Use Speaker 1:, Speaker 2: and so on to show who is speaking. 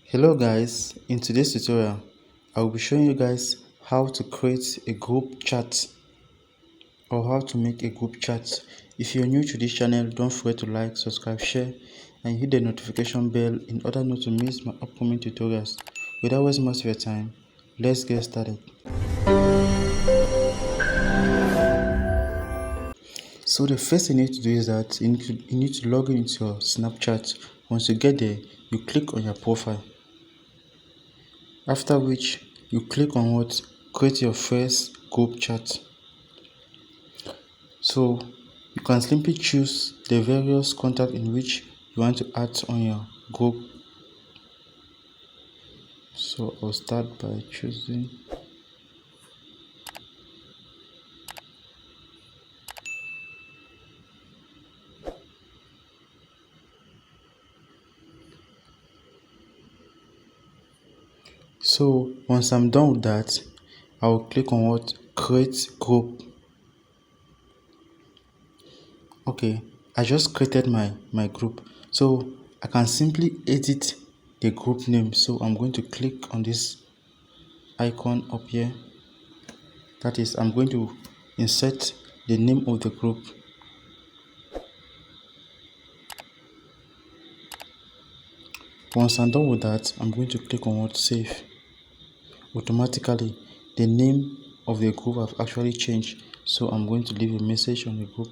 Speaker 1: Hello guys, in today's tutorial I will be showing you guys how to create a group chat or how to make a group chat. If you're new to this channel, don't forget to like, subscribe, share and hit the notification bell in order not to miss my upcoming tutorials. Without wasting much of your time, let's get started. So the first thing you need to do is that you need to log in into your Snapchat. Once you get there, you click on your profile. After which you click on what? Create your first group chat. So you can simply choose the various contacts in which you want to add on your group. So I'll start by choosing so once I'm done with that, I will click on what? Create group. Okay, I just created my group, so I can simply edit the group name. So I'm going to click on this icon up here. That is, I'm going to insert the name of the group. Once I'm done with that, I'm going to click on what? Save. Automatically the name of the group have actually changed, so I'm going to leave a message on the group.